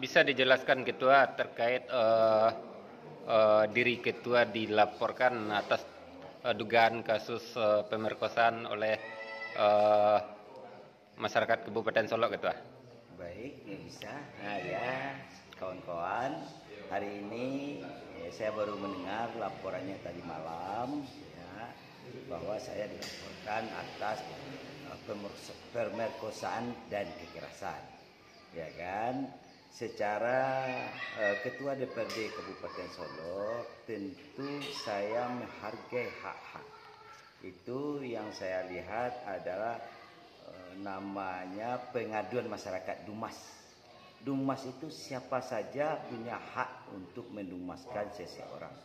Bisa dijelaskan Ketua terkait diri Ketua dilaporkan atas dugaan kasus pemerkosaan oleh masyarakat Kabupaten Solok, Ketua? Baik, ya bisa. Nah ya, kawan-kawan, hari ini saya baru mendengar laporannya tadi malam ya, bahwa saya dilaporkan atas pemerkosaan dan kekerasan. Ya kan? Secara Ketua DPRD Kabupaten Solok, tentu saya menghargai hak-hak. Itu yang saya lihat adalah namanya pengaduan masyarakat Dumas. Dumas itu siapa saja punya hak untuk mendumaskan seseorang,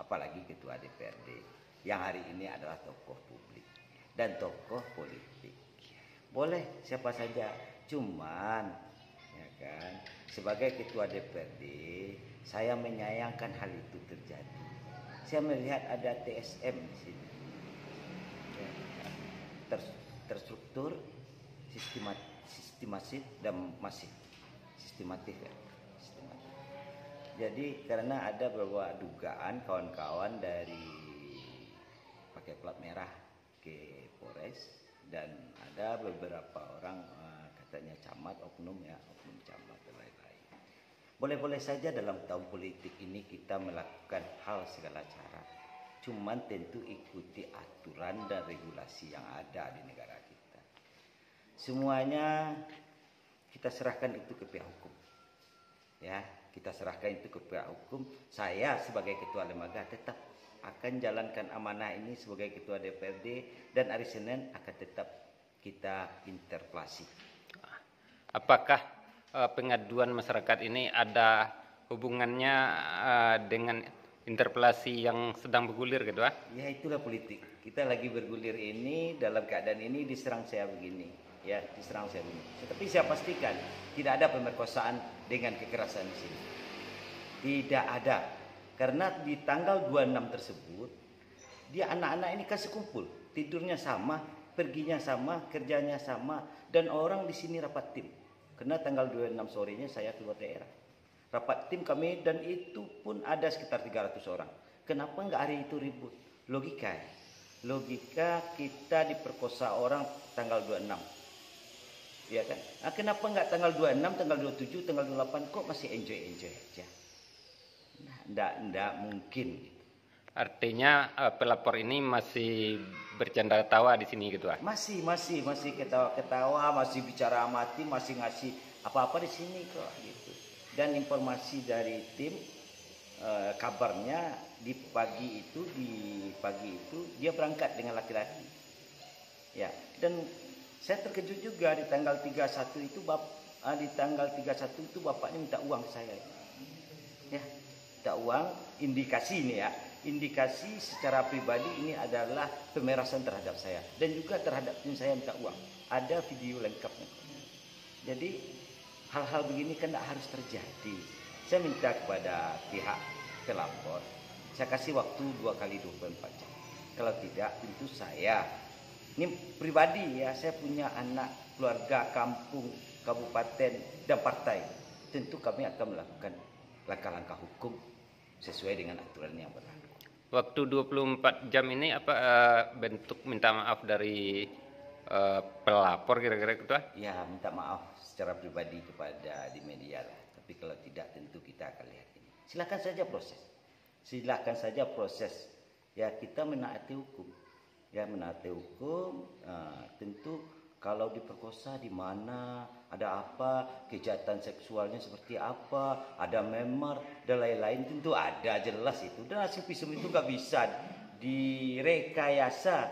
apalagi ketua DPRD yang hari ini adalah tokoh publik dan tokoh politik. Boleh siapa saja, cuman ya kan, sebagai ketua DPRD saya menyayangkan hal itu terjadi. Saya melihat ada TSM di sini, terstruktur, sistematis dan masif. Sistematif ya. Sistematif. Jadi karena ada beberapa dugaan kawan-kawan dari pakai plat merah ke Polres dan ada beberapa orang katanya camat, oknum camat dan lain-lain. Boleh-boleh saja dalam tahun politik ini kita melakukan hal segala cara. Cuman tentu ikuti aturan dan regulasi yang ada di negara kita. Semuanya kita serahkan itu ke pihak hukum. Ya, kita serahkan itu ke pihak hukum. Saya sebagai ketua lembaga tetap akan jalankan amanah ini sebagai ketua DPRD dan hari Senin akan tetap kita interpelasi. Apakah pengaduan masyarakat ini ada hubungannya dengan interpelasi yang sedang bergulir, Ketua? Ya itulah politik. Kita lagi bergulir ini, dalam keadaan ini diserang saya begini. Ya, diserang saya begini. Tetapi saya pastikan tidak ada pemerkosaan dengan kekerasan di sini. Tidak ada. Karena di tanggal 26 tersebut, dia anak-anak ini kan sekumpul. Tidurnya sama, perginya sama, kerjanya sama. Dan orang di sini rapat tim. Karena tanggal 26 sorenya saya keluar daerah. Rapat tim kami dan itu pun ada sekitar 300 orang. Kenapa enggak hari itu ribut? Logika. Logika kita diperkosa orang tanggal 26. Ya kan? Nah, kenapa enggak tanggal 26, tanggal 27, tanggal 28 kok masih enjoy aja? Nah, enggak mungkin. Artinya pelapor ini masih bercanda tawa di sini, Ketua? Masih ketawa-ketawa, masih bicara amati, masih ngasih apa-apa di sini kok gitu. Dan informasi dari tim kabarnya di pagi itu dia berangkat dengan laki-laki. Ya, dan saya terkejut juga di tanggal 31 itu bapaknya minta uang saya. Ya, minta uang, indikasi ini ya. Indikasi secara pribadi ini adalah pemerasan terhadap saya dan juga terhadap tim saya minta uang. Ada video lengkapnya. Jadi hal-hal begini kan tidak harus terjadi. Saya minta kepada pihak pelapor, saya kasih waktu 2 kali 24 jam. Kalau tidak, tentu saya, ini pribadi ya, saya punya anak, keluarga, kampung, kabupaten, dan partai. Tentu kami akan melakukan langkah-langkah hukum sesuai dengan aturan yang berlaku. Waktu 24 jam ini apa bentuk minta maaf dari pelapor kira-kira, Ketua? Ya, minta maaf secara pribadi kepada di media lah. Tapi kalau tidak tentu kita akan lihat ini. Silakan saja proses. Silakan saja proses. Ya, kita menaati hukum. Ya, menaati hukum. Tentu kalau diperkosa di mana, ada apa, kejahatan seksualnya seperti apa, ada memar dan lain-lain, tentu ada, jelas itu. Dan hasil visum itu nggak bisa direkayasa.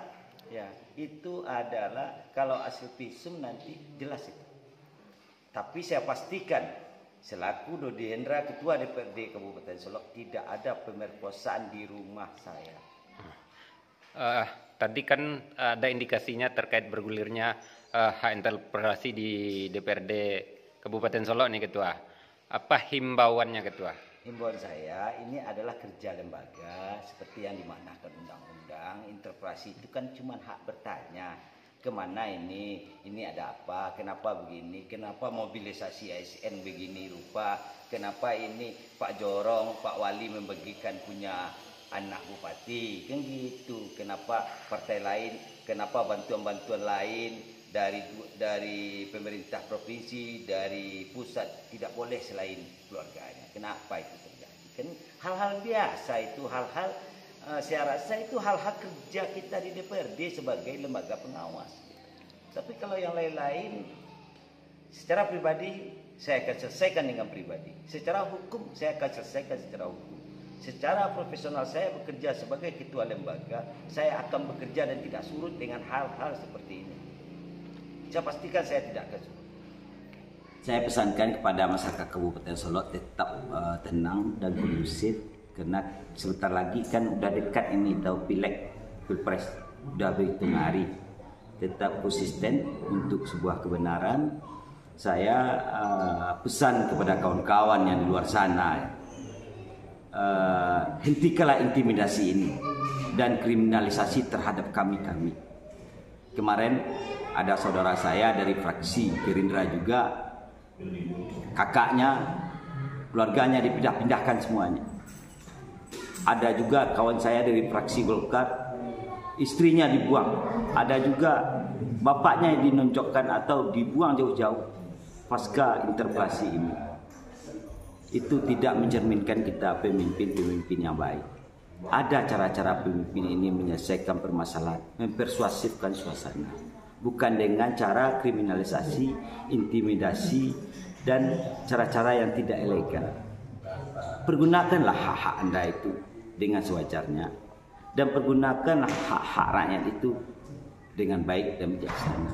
Ya, itu adalah kalau hasil visum nanti jelas itu. Tapi saya pastikan selaku Dodi Hendra Ketua DPRD Kabupaten Solok tidak ada pemerkosaan di rumah saya. Tadi kan ada indikasinya terkait bergulirnya hak interpelasi di DPRD Kabupaten Solok nih, Ketua. Apa himbauannya, Ketua? Himbauan saya ini adalah kerja lembaga seperti yang dimaknakan undang-undang. Interpelasi itu kan cuma hak bertanya. kemana ini ada apa, kenapa begini, kenapa mobilisasi ASN begini rupa, kenapa ini Pak Jorong, Pak Wali membagikan punya anak bupati, kan gitu, kenapa partai lain, kenapa bantuan-bantuan lain dari pemerintah provinsi, dari pusat tidak boleh selain keluarganya, kenapa itu terjadi? Kan hal-hal biasa itu, hal-hal saya rasa itu hal-hal kerja kita di DPRD sebagai lembaga pengawas. Tapi kalau yang lain-lain, secara pribadi saya akan selesaikan dengan pribadi. Secara hukum saya akan selesaikan secara hukum. Secara profesional saya bekerja sebagai ketua lembaga, saya akan bekerja dan tidak surut dengan hal-hal seperti ini. Saya pastikan saya tidak akan surut. Saya pesankan kepada masyarakat Kabupaten Solo tetap tenang dan kondusif. Karena sebentar lagi kan udah dekat ini tahu pileg, pilpres, udah berhitung hari. Tetap konsisten untuk sebuah kebenaran. Saya pesan kepada kawan-kawan yang di luar sana, hentikanlah intimidasi ini dan kriminalisasi terhadap kami-kami. Kemarin ada saudara saya dari fraksi Gerindra juga, kakaknya, keluarganya dipindah-pindahkan semuanya. Ada juga kawan saya dari fraksi Golkar, istrinya dibuang. Ada juga bapaknya yang dinonjokkan atau dibuang jauh-jauh pasca interpelasi ini. Itu tidak mencerminkan kita pemimpin-pemimpin yang baik. Ada cara-cara pemimpin ini menyelesaikan permasalahan, mempersuasifkan suasana. Bukan dengan cara kriminalisasi, intimidasi, dan cara-cara yang tidak elegan. Pergunakanlah hak-hak Anda itu dengan sewajarnya, dan pergunakanlah hak-hak rakyat itu dengan baik dan bijaksana.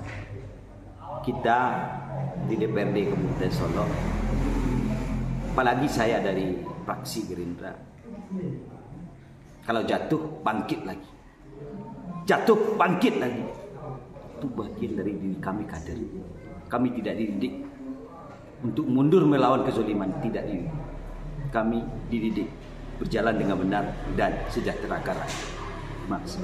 Kita di DPRD Kabupaten Solo, apalagi saya dari fraksi Gerindra, kalau jatuh bangkit lagi, jatuh bangkit lagi. Itu bagian dari diri kami kader. Kami tidak dididik untuk mundur melawan kezaliman, tidak dididik. Kami dididik berjalan dengan benar dan sejahtera rakyat. Terima kasih.